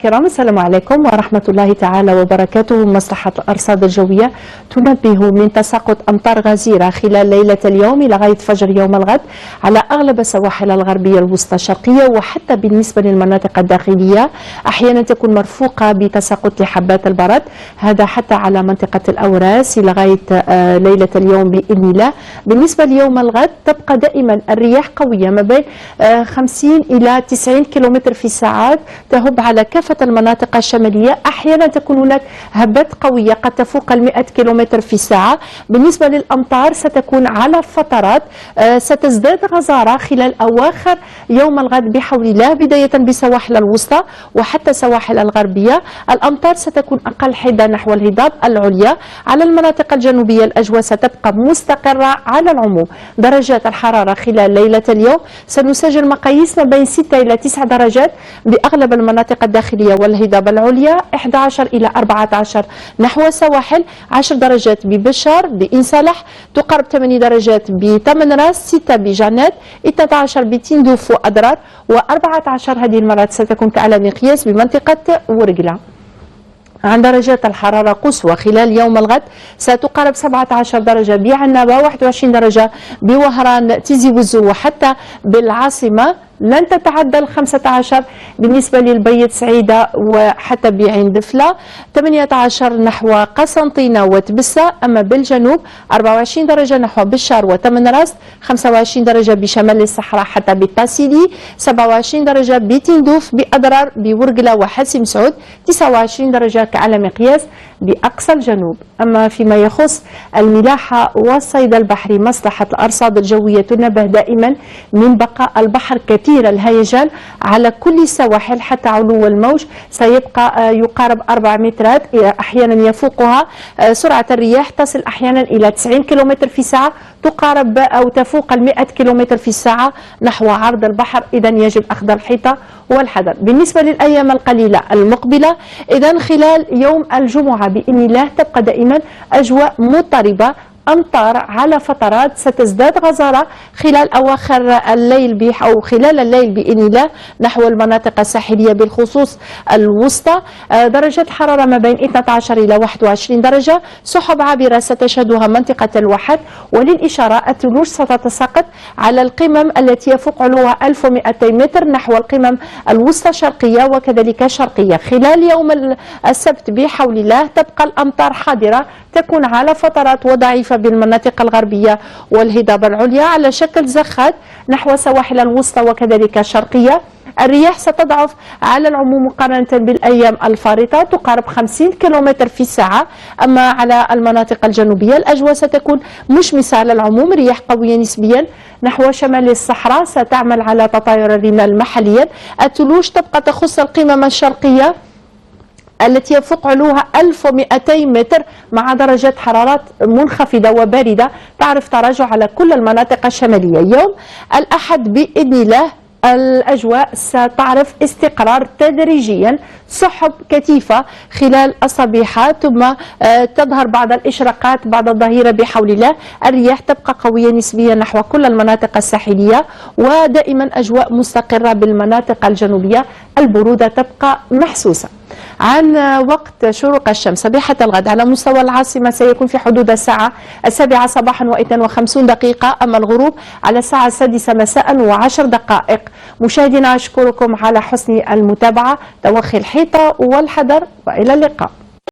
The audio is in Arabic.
كرام، السلام عليكم ورحمة الله تعالى وبركاته. مصلحة الأرصاد الجوية تنبه من تساقط أمطار غزيرة خلال ليلة اليوم لغاية فجر يوم الغد على أغلب السواحل الغربية الوسطى الشرقية، وحتى بالنسبة للمناطق الداخلية أحيانا تكون مرفوقة بتساقط لحبات البرد، هذا حتى على منطقة الأوراس لغاية ليلة اليوم بإذن الله. بالنسبة ليوم الغد تبقى دائما الرياح قوية ما بين 50 إلى 90 كم في الساعة تهب على كافة المناطق الشمالية. أحيانا تكون هناك هبات قوية قد تفوق 100 كم في الساعة. بالنسبة للأمطار ستكون على فترات، ستزداد غزارة خلال أواخر يوم الغد بحول الله، بداية بسواحل الوسطى وحتى سواحل الغربية. الأمطار ستكون أقل حدة نحو الهضاب العليا. على المناطق الجنوبية الأجواء ستبقى مستقرة على العموم. درجات الحرارة خلال ليلة اليوم سنسجل مقاييس ما بين 6 إلى 9 درجات بأغلب المناطق الداخلية والهضاب العليا، 11 إلى 14 نحو السواحل، 10 درجات ببشار بإن صالح، تقارب 8 درجات بتمن راس، 6 بجنات، 12 بتندوف وأضرار، و14 هذه المرات ستكون على مقياس بمنطقة ورقلة. عن درجات الحرارة قصوى خلال يوم الغد ستقارب 17 درجة بعنابة، 21 درجة بوهران تيزي وزو، وحتى بالعاصمة لن تتعدى ال 15 بالنسبة للبيت سعيدة وحتى بعين دفلة، 18 نحو قسنطينة وتبسة. أما بالجنوب 24 درجة نحو بشار وتمن راس، 25 درجة بشمال الصحراء حتى بالتاسيلي، 27 درجة بتندوف بأضرار بورقلة وحسيم سعود، 29 درجة على مقياس بأقصى الجنوب. أما فيما يخص الملاحة والصيد البحري، مصلحة الأرصاد الجوية تنبه دائما من بقاء البحر كثير الهيجان على كل السواحل، حتى علو الموج سيبقى يقارب 4 مترات، أحيانا يفوقها. سرعة الرياح تصل أحيانا إلى 90 كم في الساعة، تقارب أو تفوق 100 كم في الساعة نحو عرض البحر. إذا يجب أخذ الحيطة والحذر. بالنسبة للأيام القليلة المقبلة، إذا خلال يوم الجمعة بإذن الله تبقى دائما أجواء مضطربة، أمطار على فترات، ستزداد غزارة خلال أواخر الليل أو خلال الليل بإذن الله نحو المناطق الساحلية بالخصوص الوسطى. درجة الحرارة ما بين 12 إلى 21 درجة. سحب عابرة ستشهدها منطقة الواحات، وللإشارة الثلوج ستتساقط على القمم التي يفوق علوها 1200 متر نحو القمم الوسطى الشرقية وكذلك الشرقية. خلال يوم السبت بحول الله تبقى الأمطار حاضرة، تكون على فترات وضعيفة بالمناطق الغربية والهضاب العليا على شكل زخات نحو سواحل الوسطى وكذلك الشرقية. الرياح ستضعف على العموم مقارنة بالأيام الفارطة، تقارب 50 كم في الساعة. أما على المناطق الجنوبية الأجواء ستكون مشمسة على العموم، رياح قوية نسبيا نحو شمال الصحراء ستعمل على تطاير الرمال محليا. الثلوج تبقى تخص القمم الشرقية التي يفوق علوها 1200 متر مع درجات حرارات منخفضة وباردة تعرف تراجع على كل المناطق الشمالية. يوم الأحد بإذن الله الأجواء ستعرف استقرار تدريجيا، سحب كثيفة خلال الصبيحة، ثم تظهر بعض الإشراقات بعد الظهيرة بحول الله. الرياح تبقى قوية نسبيا نحو كل المناطق الساحلية، ودائما أجواء مستقرة بالمناطق الجنوبية، البرودة تبقى محسوسة. عن وقت شروق الشمس صبيحة الغد على مستوى العاصمة سيكون في حدود الساعة 7 صباحا و52 دقيقة، أما الغروب على الساعة 6 مساء و10 دقائق. مشاهدينا أشكركم على حسن المتابعة، توخي الحيطة والحذر، وإلى اللقاء.